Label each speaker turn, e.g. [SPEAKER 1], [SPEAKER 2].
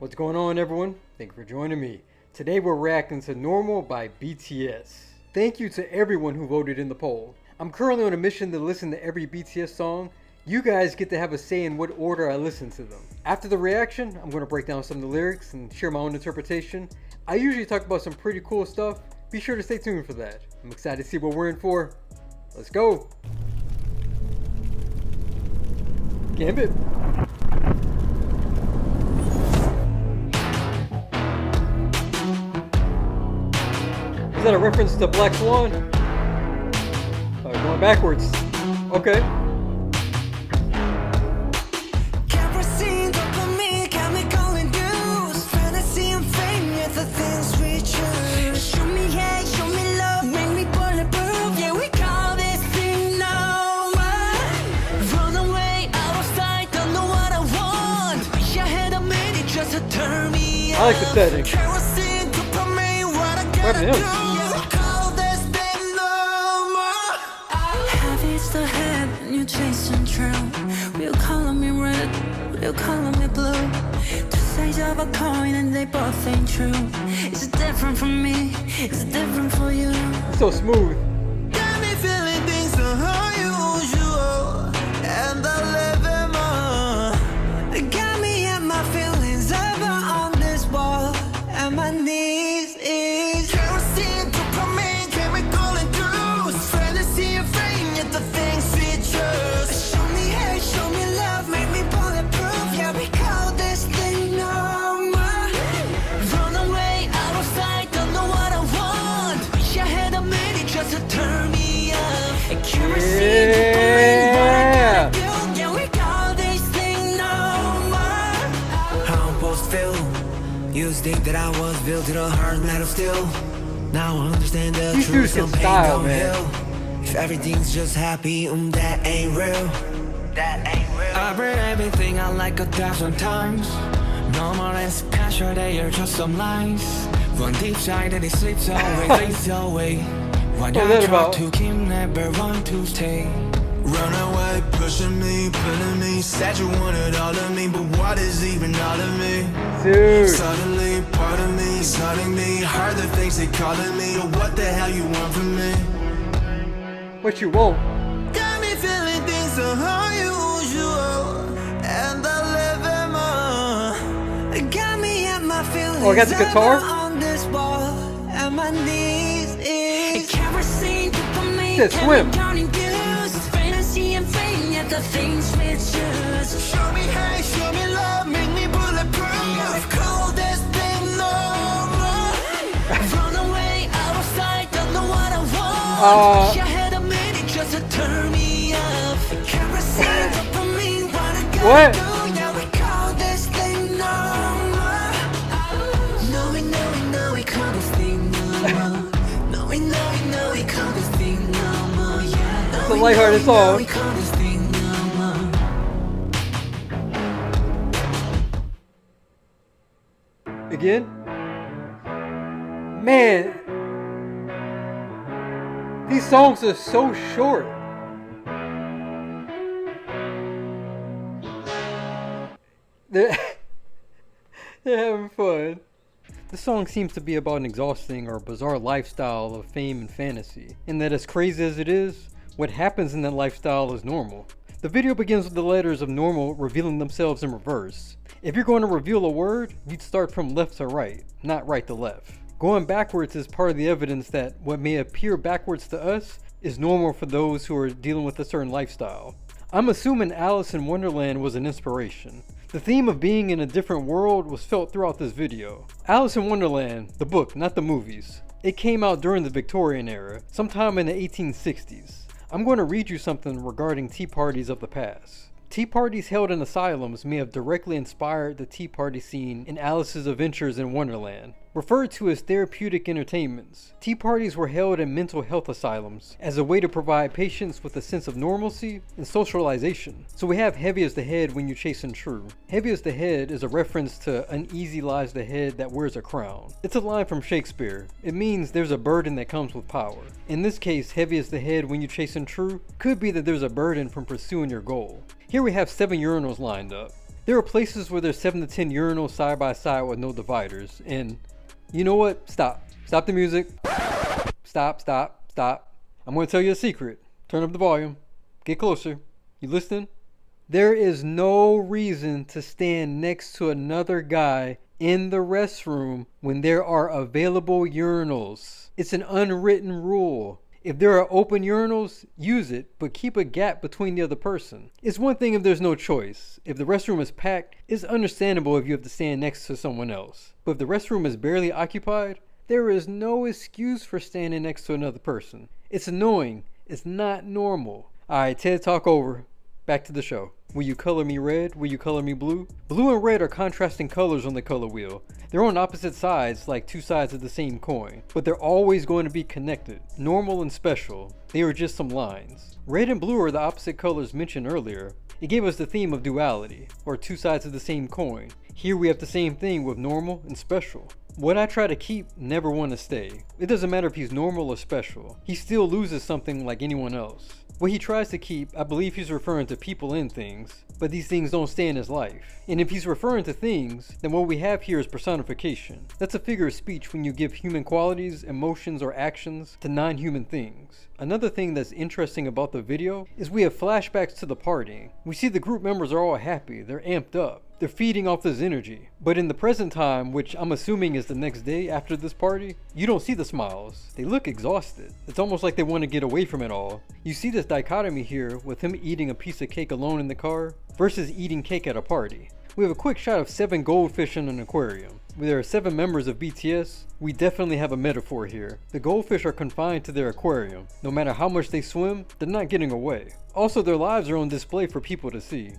[SPEAKER 1] What's going on, everyone? Thank you for joining me. Today we're reacting to Normal by BTS. Thank you to everyone who voted in the poll. I'm currently on a mission to listen to every BTS song. You guys get to have a say in what order I listen to them. After the reaction, I'm going to break down some of the lyrics and share my own interpretation. I usually talk about some pretty cool stuff. Be sure to stay tuned for that. I'm excited to see what we're in for. Let's go! Gambit. Is that a reference to Black Swan? Going backwards. Okay. I like the setting. What happened to him?
[SPEAKER 2] The head and you chasing true. We'll color me red, we'll color me blue. Two sides of a coin and they both ain't true. It's different for me, it's different for you.
[SPEAKER 1] So smooth.
[SPEAKER 3] Got me feeling things unusual, and I live in more. Got me and my feelings over on this wall, and my knees is kerosene, dopamine, chemical induced. Fantasy and fame, yet the things we trust. Show me hate, show me love, make me bulletproof. Yeah, we call this thing normal. Run away, out of sight, don't know what I want. Wish I had a minute just to turn me up. Kerosene, dopamine, what I gotta do. Yeah, we call this thing normal. How I'm supposed to feel? Used to think that I was built to the hard metal still. Now I understand the
[SPEAKER 1] These
[SPEAKER 3] truth,
[SPEAKER 1] dudes can
[SPEAKER 3] some pain
[SPEAKER 1] style,
[SPEAKER 3] don't
[SPEAKER 1] man.
[SPEAKER 3] heal. If everything's just happy, that ain't real. That ain't real. I've read everything I like 1,000 times. Normal and special, they are just some lies. One deep side and it slips away, fades away. What
[SPEAKER 1] What's
[SPEAKER 3] I
[SPEAKER 1] that
[SPEAKER 3] try
[SPEAKER 1] about?
[SPEAKER 3] to keep, never want to stay. Run away, pushing me, pulling me. Said you wanted all of me, but what is even all of me?
[SPEAKER 1] Dude.
[SPEAKER 3] Suddenly, part of me is hurting me. Heard the things they calling me. What the hell you want from me?
[SPEAKER 1] What you want?
[SPEAKER 3] Got me feeling things unusual, and I live in more. Got me at my feelings.
[SPEAKER 1] Oh, I got the guitar?
[SPEAKER 3] On this wall, and my knees is kerosene, dopamine,
[SPEAKER 1] Said swim.
[SPEAKER 3] fantasy and fame, yet the things we choose. Show me hate, show me love, make me bulletproof. I've called this thing normal. Run away, out of sight, don't know what I want. Wish I had a minute just to turn me up. Kerosene, dopamine, what I gotta do. Yeah, we call this thing normal. No, we call this thing normal. No, we call this thing normal. Yeah,
[SPEAKER 1] It's a lighthearted song.
[SPEAKER 3] we call this thing normal.
[SPEAKER 1] Again? Man, these songs are so short. They're, they're having fun. The song seems to be about an exhausting or bizarre lifestyle of fame and fantasy, and that as crazy as it is, what happens in that lifestyle is normal. The video begins with the letters of normal revealing themselves in reverse. If you're going to reveal a word, you'd start from left to right, not right to left. Going backwards is part of the evidence that what may appear backwards to us is normal for those who are dealing with a certain lifestyle. I'm assuming Alice in Wonderland was an inspiration. The theme of being in a different world was felt throughout this video. Alice in Wonderland, the book, not the movies. It came out during the Victorian era, sometime in the 1860s. I'm going to read you something regarding tea parties of the past. Tea parties held in asylums may have directly inspired the tea party scene in Alice's Adventures in Wonderland. Referred to as therapeutic entertainments, tea parties were held in mental health asylums as a way to provide patients with a sense of normalcy and socialization. So we have heavy as the head when you're chasing true. Heavy as the head is a reference to uneasy lies the head that wears a crown. It's a line from Shakespeare. It means there's a burden that comes with power. In this case, heavy as the head when you're chasing true could be that there's a burden from pursuing your goal. Here we have 7 urinals lined up. There are places where there's 7 to 10 urinals side by side with no dividers, and you know what? Stop. Stop the music. Stop. I'm going to tell you a secret. Turn up the volume. Get closer. You listening? There is no reason to stand next to another guy in the restroom when there are available urinals. It's an unwritten rule. If there are open urinals, use it, but keep a gap between the other person. It's one thing if there's no choice. If the restroom is packed, it's understandable if you have to stand next to someone else. But if the restroom is barely occupied, there is no excuse for standing next to another person. It's annoying. It's not normal. Alright, TED Talk over. Back to the show. Will you color me red? Will you color me blue? Blue and red are contrasting colors on the color wheel. They're on opposite sides, like two sides of the same coin, but they're always going to be connected. Normal and special. They are just some lines. Red and blue are the opposite colors mentioned earlier. It gave us the theme of duality, or two sides of the same coin. Here we have the same thing with normal and special. What I try to keep never want to stay. It doesn't matter if he's normal or special. He still loses something like anyone else. What he tries to keep, I believe he's referring to people and things, but these things don't stay in his life. And if he's referring to things, then what we have here is personification. That's a figure of speech when you give human qualities, emotions, or actions to non-human things. Another thing that's interesting about the video is we have flashbacks to the party. We see the group members are all happy, they're amped up. They're feeding off this energy. But in the present time, which I'm assuming is the next day after this party, you don't see the smiles. They look exhausted. It's almost like they want to get away from it all. You see this dichotomy here with him eating a piece of cake alone in the car versus eating cake at a party. We have a quick shot of 7 goldfish in an aquarium. Where there are 7 members of BTS, we definitely have a metaphor here. The goldfish are confined to their aquarium. No matter how much they swim, they're not getting away. Also, their lives are on display for people to see.